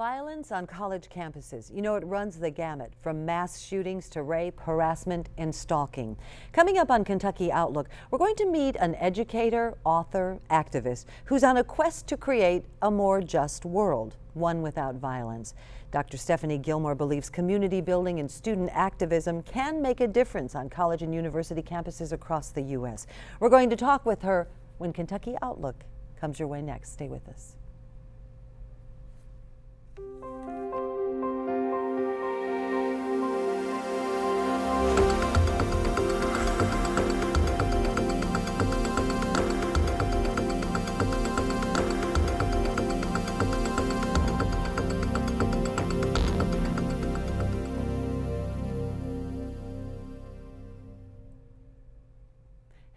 Violence on college campuses. You know, it runs the gamut from mass shootings to rape, harassment, and stalking. Coming up on Kentucky Outlook, we're going to meet an educator, author, activist who's on a quest to create a more just world, one without violence. Dr. Stephanie Gilmore believes community building and student activism can make a difference on college and university campuses across the U.S. We're going to talk with her when Kentucky Outlook comes your way next. Stay with us.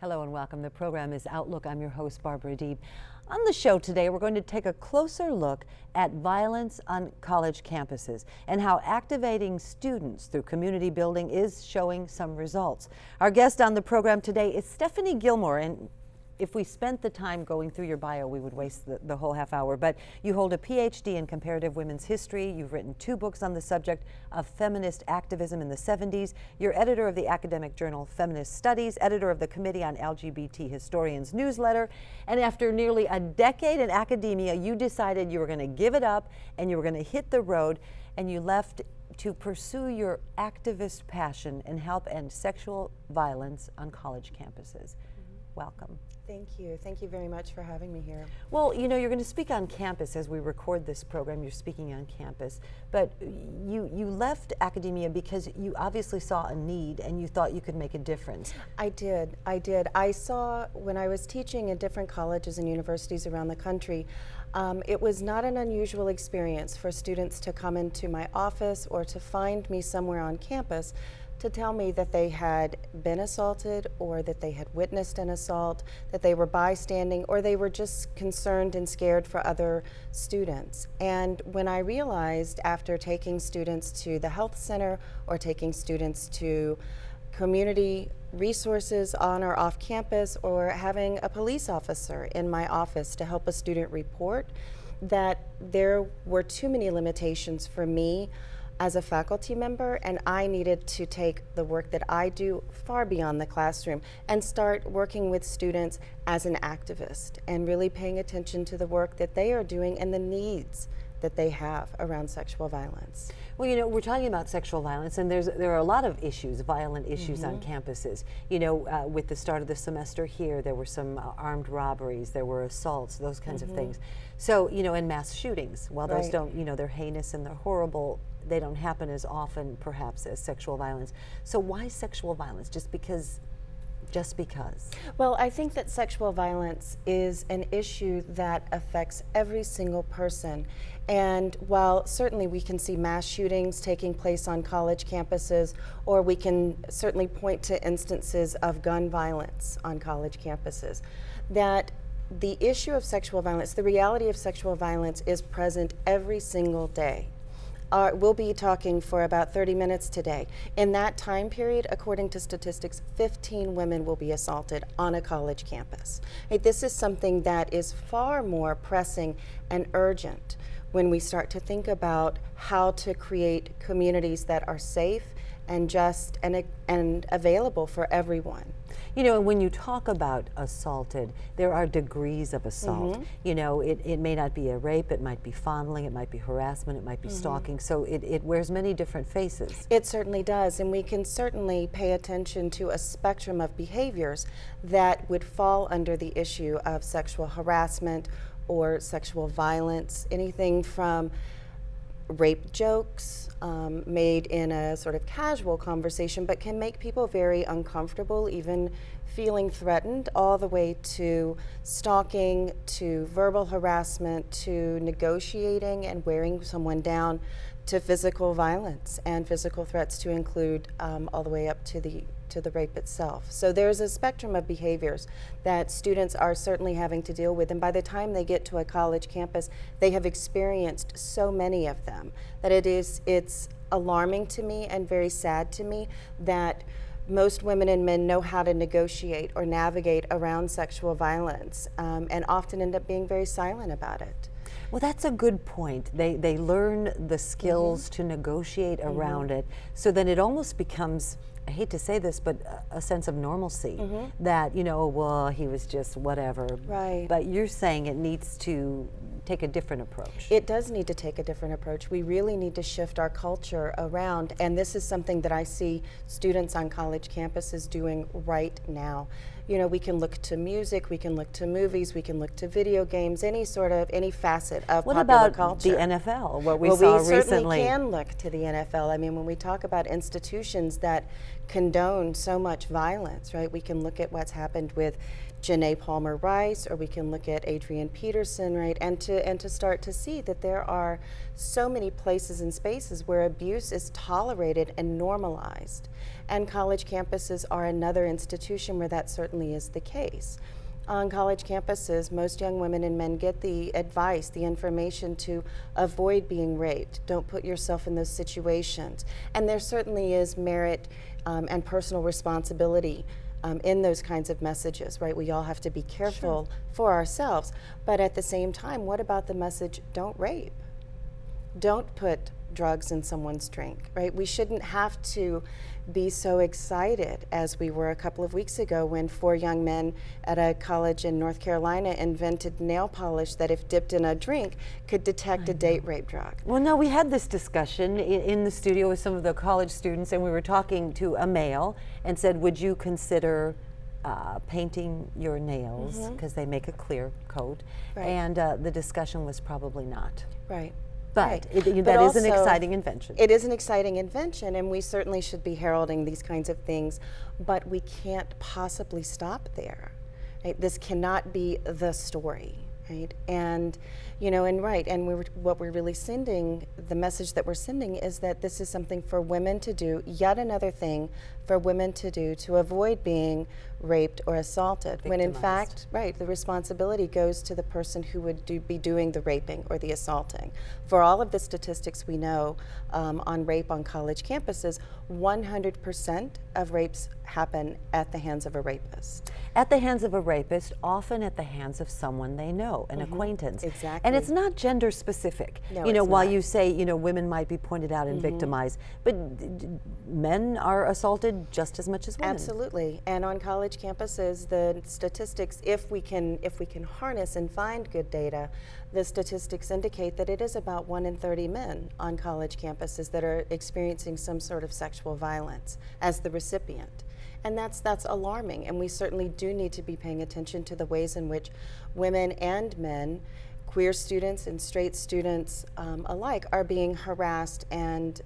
Hello and welcome. The program is Outlook. I'm your host, Barbara Deeb. On the show today, we're going to take a closer look at violence on college campuses and how activating students through community building is showing some results. Our guest on the program today is Stephanie Gilmore, and if we spent the time going through your bio, we would waste the whole half hour, but you hold a PhD in comparative women's history. You've written 2 books on the subject of feminist activism in the 70s. You're editor of the academic journal Feminist Studies, editor of the Committee on LGBT Historians newsletter, and after nearly a decade in academia, you decided you were going to give it up and you were going to hit the road, and you left to pursue your activist passion and help end sexual violence on college campuses. Welcome. Thank you. Thank you very much for having me here. Well, you know, you're going to speak on campus as we record this program. You're speaking on campus, but you left academia because you obviously saw a need and you thought you could make a difference. I did. I saw when I was teaching at different colleges and universities around the country, it was not an unusual experience for students to come into my office or to find me somewhere on campus to tell me that they had been assaulted or that they had witnessed an assault, that they were bystanding, or they were just concerned and scared for other students. And when I realized after taking students to the health center or taking students to community resources on or off campus or having a police officer in my office to help a student report, that there were too many limitations for me as a faculty member, and I needed to take the work that I do far beyond the classroom and start working with students as an activist and really paying attention to the work that they are doing and the needs that they have around sexual violence. Well, you know, we're talking about sexual violence, and there are a lot of issues, violent issues on campuses. You know, with the start of the semester here, there were some armed robberies, there were assaults, those kinds of things. So, you know, and mass shootings, while those don't, you know, they're heinous and they're horrible, they don't happen as often, perhaps, as sexual violence. So why sexual violence? Just because? Well, I think that sexual violence is an issue that affects every single person. And while certainly we can see mass shootings taking place on college campuses, or we can certainly point to instances of gun violence on college campuses, that the issue of sexual violence, the reality of sexual violence, is present every single day. We'll be talking for about 30 minutes today. In that time period, according to statistics, 15 women will be assaulted on a college campus. This is something that is far more pressing and urgent when we start to think about how to create communities that are safe and just and available for everyone. You know, when you talk about assaulted, there are degrees of assault. You know, it may not be a rape, it might be fondling, it might be harassment, it might be stalking, so it wears many different faces. It certainly does, and we can certainly pay attention to a spectrum of behaviors that would fall under the issue of sexual harassment or sexual violence, anything from rape jokes made in a sort of casual conversation, but can make people very uncomfortable, even feeling threatened, all the way to stalking, to verbal harassment, to negotiating and wearing someone down, to physical violence and physical threats, to include all the way up to the rape itself. So there's a spectrum of behaviors that students are certainly having to deal with, and by the time they get to a college campus, they have experienced so many of them that it's alarming to me and very sad to me that most women and men know how to negotiate or navigate around sexual violence and often end up being very silent about it. Well, that's a good point. They learn the skills to negotiate around it, so then it almost becomes, I hate to say this, but a sense of normalcy that, you know, well, he was just whatever. Right. But you're saying it needs to take a different approach. It does need to take a different approach. We really need to shift our culture around, and this is something that I see students on college campuses doing right now. You know, we can look to music, we can look to movies, we can look to video games, any facet of What popular about culture. the NFL, what we Well, saw we certainly recently? can look to the NFL. I mean, when we talk about institutions that condone so much violence, right? We can look at what's happened with Janae Palmer Rice, or we can look at Adrian Peterson, right? And to start to see that there are so many places and spaces where abuse is tolerated and normalized. And college campuses are another institution where that certainly is the case. On college campuses, most young women and men get the advice, the information to avoid being raped. Don't put yourself in those situations. And there certainly is merit and personal responsibility in those kinds of messages, right? We all have to be careful for ourselves. But at the same time, what about the message, don't rape? Don't put drugs in someone's drink, right? We shouldn't have to be so excited as we were a couple of weeks ago when 4 young men at a college in North Carolina invented nail polish that if dipped in a drink could detect a date rape drug. Well, no, we had this discussion in the studio with some of the college students, and we were talking to a male and said, would you consider painting your nails, because they make a clear coat? Right. And the discussion was probably not. Right. But Right. that is an also, exciting invention. It is an exciting invention, and we certainly should be heralding these kinds of things, but we can't possibly stop there. Right? This cannot be the story, right? And, you know, and what we're really sending, the message that we're sending is that this is something for women to do, yet another thing for women to do to avoid being raped or assaulted, when in fact, the responsibility goes to the person who would be doing the raping or the assaulting. For all of the statistics we know on rape on college campuses, 100% of rapes happen at the hands of a rapist. At the hands of a rapist, often at the hands of someone they know, an acquaintance. Exactly. And it's not gender specific. No, you know, it's while not. you say, you know, women might be pointed out and victimized, but men are assaulted just as much as women. Absolutely, and on college campuses, the statistics, if we can harness and find good data, the statistics indicate that it is about 1 in 30 men on college campuses that are experiencing some sort of sexual violence as the recipient. And that's alarming, and we certainly do need to be paying attention to the ways in which women and men, queer students and straight students alike, are being harassed and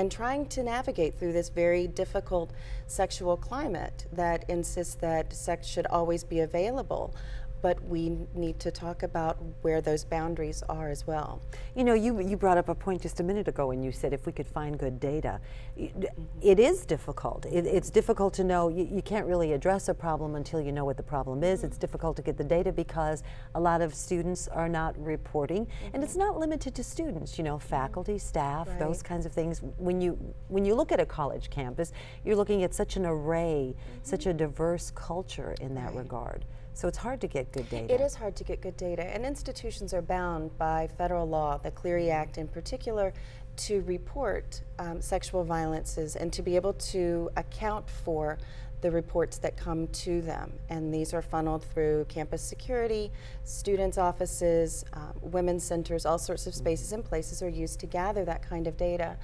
trying to navigate through this very difficult sexual climate that insists that sex should always be available. But we need to talk about where those boundaries are as well. You know, you brought up a point just a minute ago when you said if we could find good data. It is difficult. It's difficult to know. You can't really address a problem until you know what the problem is. It's difficult to get the data because a lot of students are not reporting. And it's not limited to students, you know, faculty, staff, those kinds of things. When you look at a college campus, you're looking at such an array, such a diverse culture in that regard. So it's hard to get good data. It is hard to get good data, and institutions are bound by federal law, the Clery Act in particular, to report sexual violences and to be able to account for the reports that come to them. And these are funneled through campus security, students' offices, women's centers, all sorts of spaces and places are used to gather that kind of data.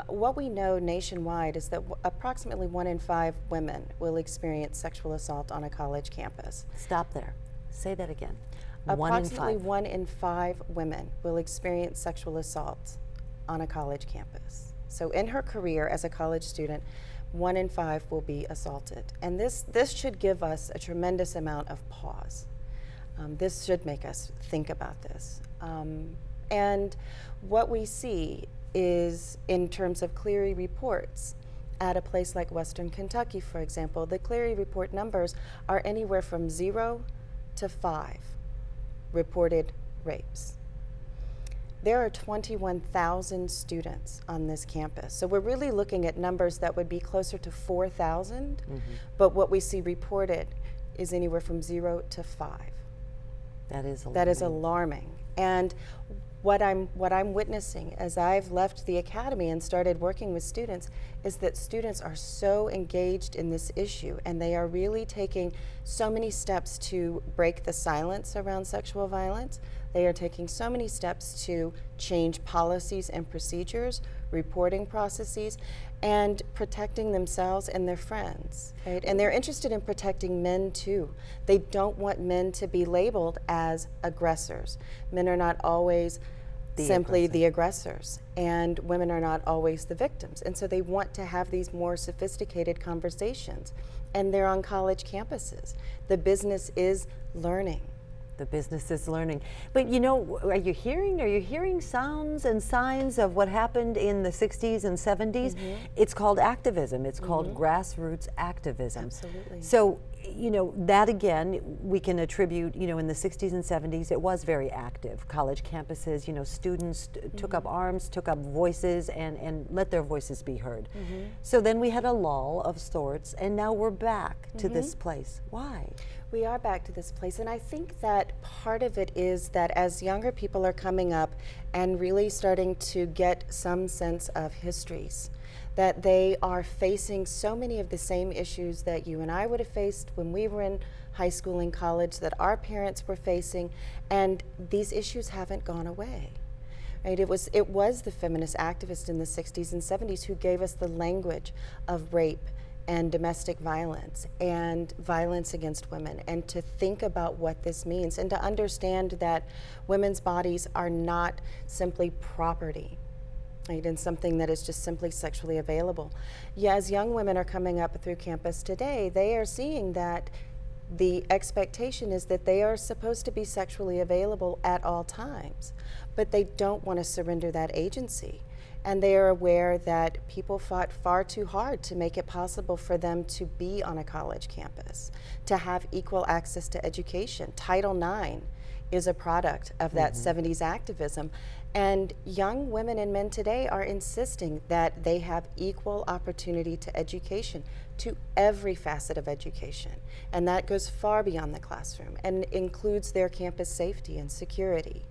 What we know nationwide is that approximately 1 in 5 women will experience sexual assault on a college campus. Stop there. Say that again. Approximately 1 in 5 women will experience sexual assault on a college campus. So in her career as a college student, 1 in 5 will be assaulted. And this should give us a tremendous amount of pause. This should make us think about this. And what we see is, in terms of Clery reports, at a place like Western Kentucky, for example, the Clery report numbers are anywhere from 0 to 5 reported rapes. There are 21,000 students on this campus. So we're really looking at numbers that would be closer to 4,000, but what we see reported is anywhere from 0 to 5. That is alarming. That is alarming. And what I'm witnessing as I've left the academy and started working with students is that students are so engaged in this issue, and they are really taking so many steps to break the silence around sexual violence. They are taking so many steps to change policies and procedures, reporting processes, and protecting themselves and their friends, right? And they're interested in protecting men too. They don't want men to be labeled as aggressors. Men are not always simply the aggressors, and women are not always the victims. And so they want to have these more sophisticated conversations, and they're on college campuses. The business is learning. The business is learning. But you know, are you hearing sounds and signs of what happened in the 60s and 70s? It's called activism. It's called grassroots activism. Absolutely. So, you know, that again, we can attribute, you know, in the 60s and 70s, it was very active. College campuses, you know, students took up arms, took up voices, and let their voices be heard. So then we had a lull of sorts, and now we're back to this place. Why? We are back to this place, and I think that part of it is that as younger people are coming up and really starting to get some sense of histories, that they are facing so many of the same issues that you and I would have faced when we were in high school and college, that our parents were facing, and these issues haven't gone away. Right? It was the feminist activists in the 60s and 70s who gave us the language of rape and domestic violence and violence against women, and to think about what this means and to understand that women's bodies are not simply property, right, and something that is just simply sexually available. Yeah, as young women are coming up through campus today, they are seeing that the expectation is that they are supposed to be sexually available at all times, but they don't want to surrender that agency. And they are aware that people fought far too hard to make it possible for them to be on a college campus, to have equal access to education. Title IX is a product of that 70s activism. And young women and men today are insisting that they have equal opportunity to education, to every facet of education. And that goes far beyond the classroom and includes their campus safety and security.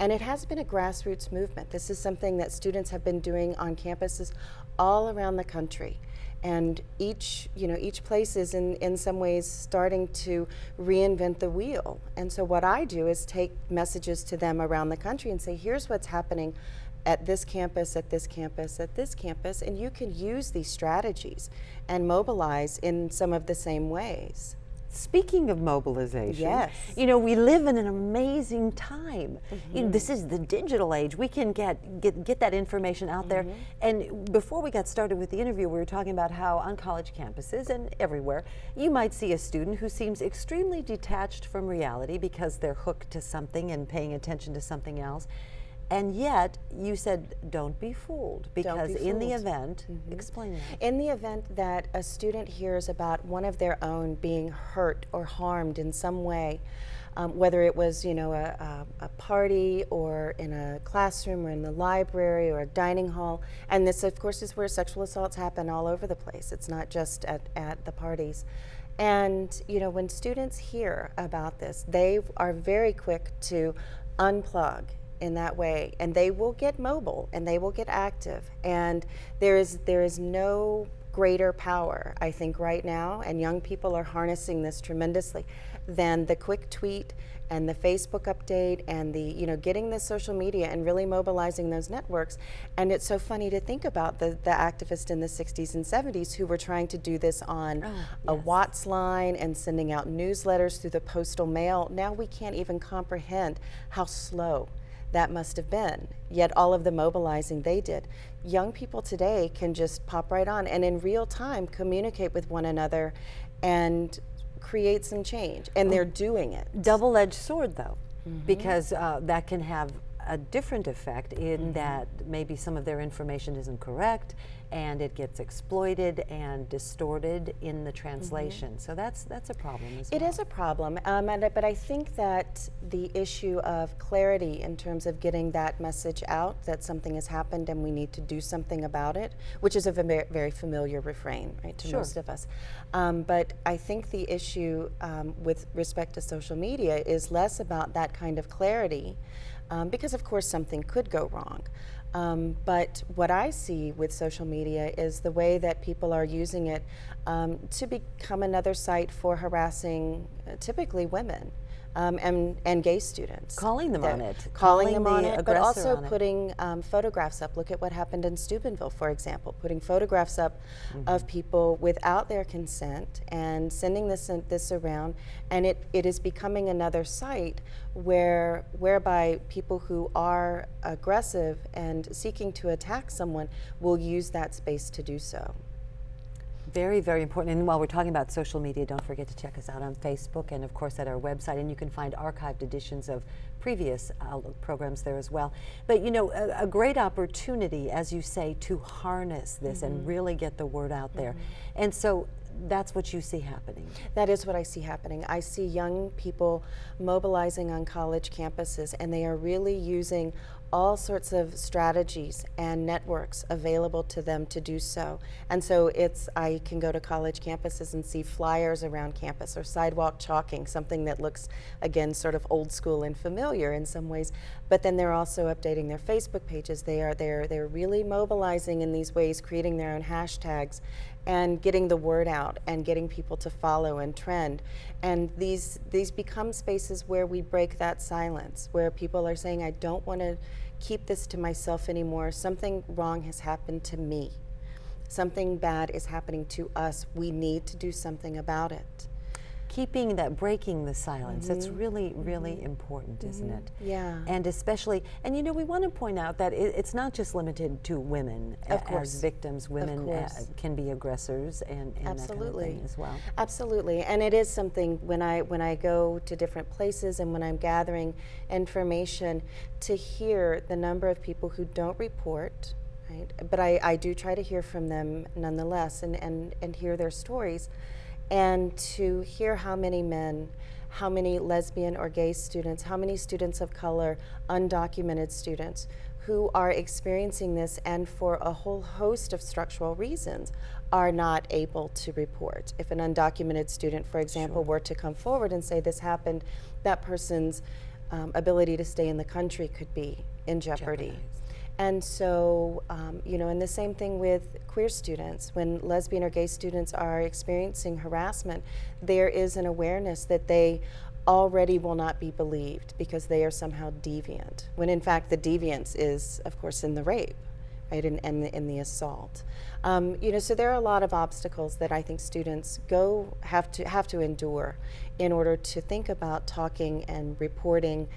And it has been a grassroots movement. This is something that students have been doing on campuses all around the country. And each place is in some ways starting to reinvent the wheel. And so what I do is take messages to them around the country and say, here's what's happening at this campus, at this campus, at this campus, and you can use these strategies and mobilize in some of the same ways. Speaking of mobilization, yes, you know, we live in an amazing time. You know, this is the digital age. We can get that information out there. And before we got started with the interview, we were talking about how on college campuses and everywhere, you might see a student who seems extremely detached from reality because they're hooked to something and paying attention to something else. And yet, you said, don't be fooled, because in the event, explain that. In the event that a student hears about one of their own being hurt or harmed in some way, whether it was, you know, a party or in a classroom or in the library or a dining hall, and this, of course, is where sexual assaults happen all over the place. It's not just at the parties. And, you know, when students hear about this, they are very quick to unplug in that way, and they will get mobile and they will get active, and there is no greater power, I think, right now, and young people are harnessing this tremendously, than the quick tweet and the Facebook update and the, you know, getting the social media and really mobilizing those networks. And it's so funny to think about the activists in the 60s and 70s who were trying to do this on a Watts line and sending out newsletters through the postal mail. Now we can't even comprehend how slow that must have been, yet all of the mobilizing they did. Young people today can just pop right on and in real time communicate with one another and create some change, and they're doing it. Double-edged sword, though, because that can have a different effect in that maybe some of their information isn't correct and it gets exploited and distorted in the translation. So that's a problem as well. It is a problem, but I think that the issue of clarity in terms of getting that message out, that something has happened and we need to do something about it, which is a very familiar refrain, right, to most of us. But I think the issue with respect to social media is less about that kind of clarity, because of course something could go wrong. But what I see with social media is the way that people are using it to become another site for harassing typically women and gay students. Calling them on it. Calling them on the it, but also aggressor on it. putting photographs up. Look at what happened in Steubenville, for example, putting photographs up of people without their consent and sending this around, and it is becoming another site whereby people who are aggressive and seeking to attack someone will use that space to do so. Very, very important. And while we're talking about social media, don't forget to check us out on Facebook and, of course, at our website. And you can find archived editions of previous Outlook programs there as well. But, you know, a great opportunity, as you say, to harness this and really get the word out there. And so that's what you see happening. That is what I see happening. I see young people mobilizing on college campuses, and they are really using all sorts of strategies and networks available to them to do so. And so I can go to college campuses and see flyers around campus or sidewalk chalking, something that looks, again, sort of old school and familiar in some ways. But then they're also updating their Facebook pages. They're really mobilizing in these ways, creating their own hashtags and getting the word out and getting people to follow and trend. And these become spaces where we break that silence, where people are saying, I don't want to keep this to myself anymore. Something wrong has happened to me. Something bad is happening to us. We need to do something about it. Breaking the silence, that's really, really important, isn't it? Yeah. And especially, and you know, we want to point out that it's not just limited to women as victims. Women can be aggressors and that kind of thing as well. Absolutely. And it is something when I go to different places and when I'm gathering information, to hear the number of people who don't report, right? But I do try to hear from them nonetheless and hear their stories. And to hear how many men, how many lesbian or gay students, how many students of color, undocumented students who are experiencing this and for a whole host of structural reasons are not able to report. If an undocumented student, for example, were to come forward and say this happened, that person's ability to stay in the country could be in jeopardy. And so, you know, and the same thing with queer students. When lesbian or gay students are experiencing harassment, there is an awareness that they already will not be believed because they are somehow deviant, when in fact the deviance is, of course, in the rape, right, and in the assault. You know, so there are a lot of obstacles that I think students have to endure in order to think about talking and reporting.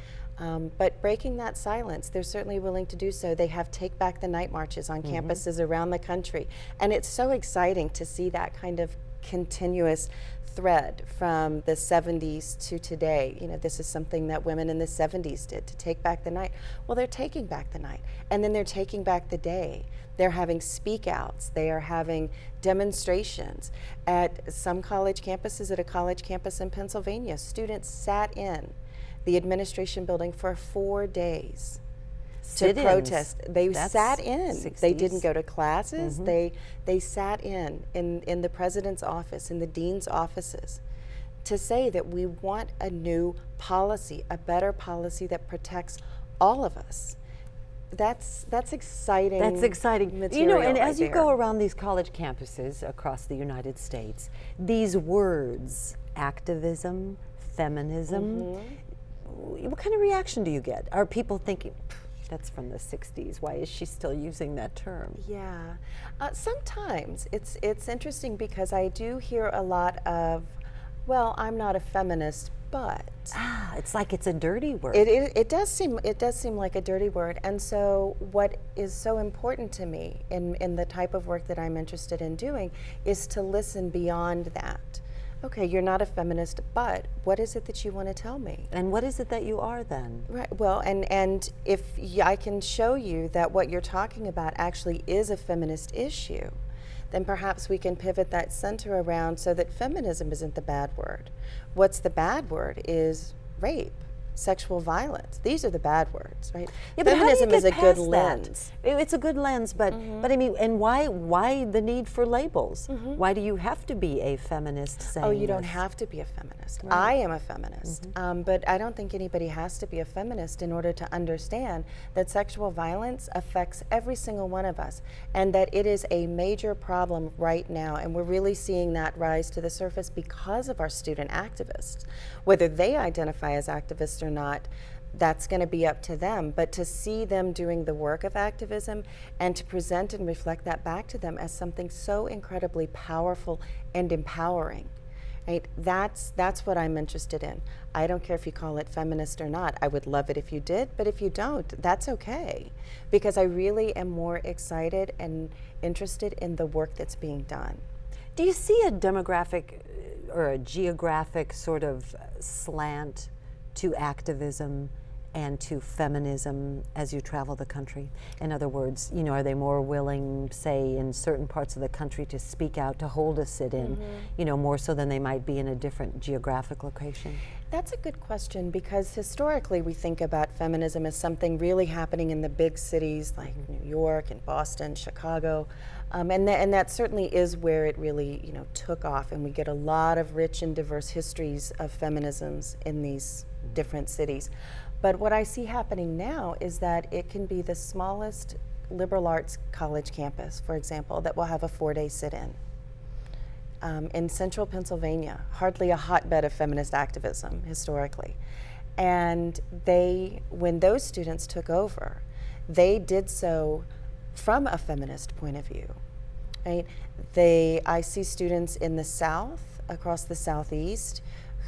But breaking that silence, they're certainly willing to do so. They have Take Back the Night marches on campuses around the country. And it's so exciting to see that kind of continuous thread from the 70s to today. You know, this is something that women in the 70s did, to take back the night. Well, they're taking back the night, and then they're taking back the day. They're having speak outs, they are having demonstrations. At some college campuses, at a college campus in Pennsylvania, students sat in the administration building for 4 days to protest. They sat in. 60s. They didn't go to classes. They sat in the president's office, in the dean's offices, to say that we want a new policy, a better policy that protects all of us. That's exciting. That's exciting. Material, you know, and right as you there. go around these college campuses across the United States, these words, activism, feminism, what kind of reaction do you get? Are people thinking, that's from the 60s, why is she still using that term? Yeah, sometimes it's interesting because I do hear a lot of, well, I'm not a feminist, but it's like it's a dirty word. It does seem like a dirty word. And so what is so important to me in the type of work that I'm interested in doing is to listen beyond that. Okay, you're not a feminist, but what is it that you want to tell me? And what is it that you are then? Right. Well, and if I can show you that what you're talking about actually is a feminist issue, then perhaps we can pivot that center around so that feminism isn't the bad word. What's the bad word is rape, sexual violence. These are the bad words, right? Yeah, but feminism how do you is get a good past lens. that? It's a good lens, but I mean, and why the need for labels? Why do you have to be a feminist saying Oh, you don't this? have to be a feminist. Right. I am a feminist, but I don't think anybody has to be a feminist in order to understand that sexual violence affects every single one of us, and that it is a major problem right now, and we're really seeing that rise to the surface because of our student activists. Whether they identify as activists or not, that's going to be up to them, but to see them doing the work of activism and to present and reflect that back to them as something so incredibly powerful and empowering, right? That's what I'm interested in. I don't care if you call it feminist or not. I would love it if you did, but if you don't, that's okay, because I really am more excited and interested in the work that's being done. Do you see a demographic or a geographic sort of slant to activism and to feminism as you travel the country? In other words, you know, are they more willing, say, in certain parts of the country to speak out, to hold a sit-in, you know, more so than they might be in a different geographic location? That's a good question, because historically we think about feminism as something really happening in the big cities like New York and Boston, Chicago, and that certainly is where it really, you know, took off, and we get a lot of rich and diverse histories of feminisms in these different cities. But what I see happening now is that it can be the smallest liberal arts college campus, for example, that will have a 4-day sit-in. In central Pennsylvania, hardly a hotbed of feminist activism historically. And when those students took over, they did so from a feminist point of view, right? I see students in the South, across the Southeast,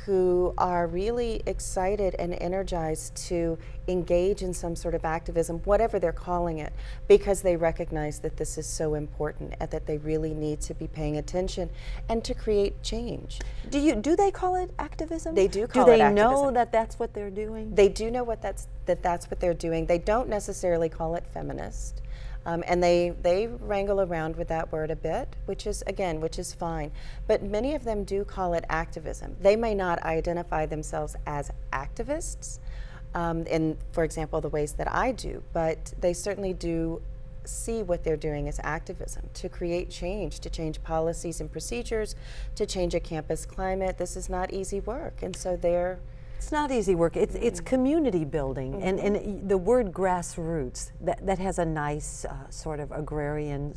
who are really excited and energized to engage in some sort of activism, whatever they're calling it, because they recognize that this is so important and that they really need to be paying attention and to create change. Do they call it activism? They do call it it activism. Do they know activism. that that's what they're doing? They do know that's what they're doing. They don't necessarily call it feminist. And they wrangle around with that word a bit, which is fine. But many of them do call it activism. They may not identify themselves as activists in, for example, the ways that I do, but they certainly do see what they're doing as activism, to create change, to change policies and procedures, to change a campus climate. This is not easy work, and so it's not easy work. It's community building, and the word grassroots, that has a nice sort of agrarian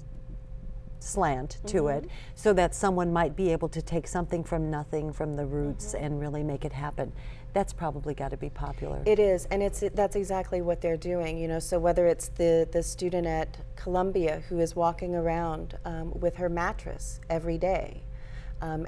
slant to it, so that someone might be able to take something from nothing, from the roots, and really make it happen. That's probably got to be popular. It is, and that's exactly what they're doing. You know, so whether it's the student at Columbia who is walking around with her mattress every day,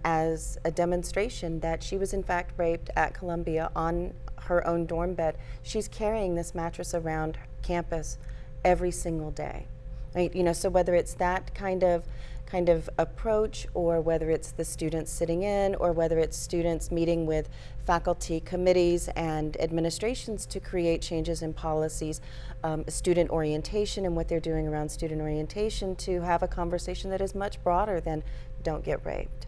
as a demonstration that she was in fact raped at Columbia on her own dorm bed. She's carrying this mattress around campus every single day, right? You know, so whether it's that kind of approach, or whether it's the students sitting in, or whether it's students meeting with faculty committees and administrations to create changes in policies, student orientation and what they're doing around student orientation to have a conversation that is much broader than don't get raped.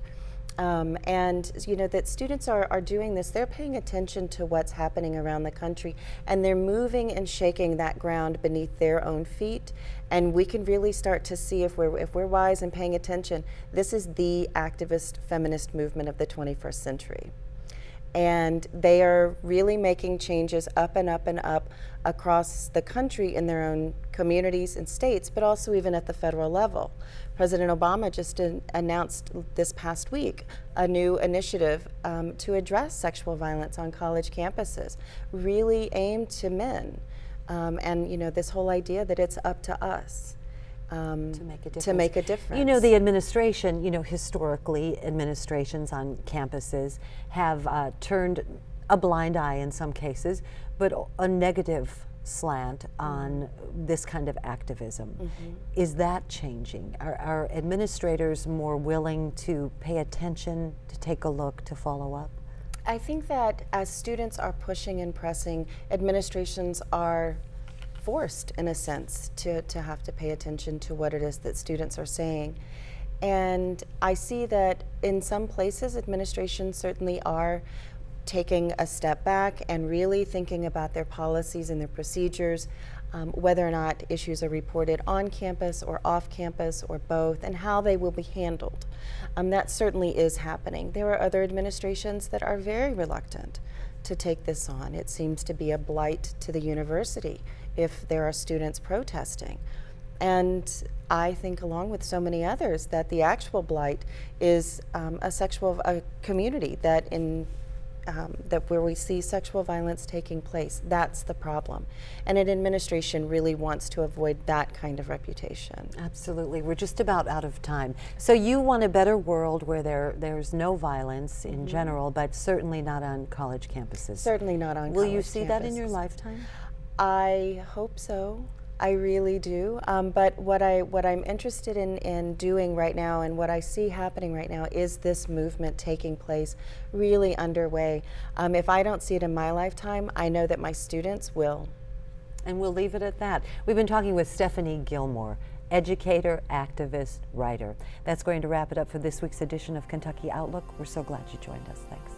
And you know, that students are doing this, they're paying attention to what's happening around the country, and they're moving and shaking that ground beneath their own feet, and we can really start to see, if we're wise and paying attention, this is the activist feminist movement of the 21st century. And they are really making changes up and up and up across the country in their own communities and states, but also even at the federal level. President Obama just announced this past week a new initiative to address sexual violence on college campuses, really aimed to men. And you know, this whole idea that it's up to us to make a difference. You know, the administration, you know, historically, administrations on campuses have turned a blind eye in some cases, but a negative slant on this kind of activism. Is that changing? Are administrators more willing to pay attention, to take a look, to follow up? I think that as students are pushing and pressing, administrations are forced, in a sense, to have to pay attention to what it is that students are saying. And I see that in some places, administrations certainly are taking a step back and really thinking about their policies and their procedures, whether or not issues are reported on campus or off campus or both, and how they will be handled. That certainly is happening. There are other administrations that are very reluctant to take this on. It seems to be a blight to the university if there are students protesting. And I think, along with so many others, that the actual blight is a community that that where we see sexual violence taking place. That's the problem. And an administration really wants to avoid that kind of reputation. Absolutely. We're just about out of time. So you want a better world where there's no violence in general, but certainly not on college campuses. Certainly not on college campuses. Will you see that in your lifetime? I hope so. I really do. But what I'm interested in doing right now, and what I see happening right now, is this movement taking place, really underway. If I don't see it in my lifetime, I know that my students will. And we'll leave it at that. We've been talking with Stephanie Gilmore, educator, activist, writer. That's going to wrap it up for this week's edition of Kentucky Outlook. We're so glad you joined us. Thanks.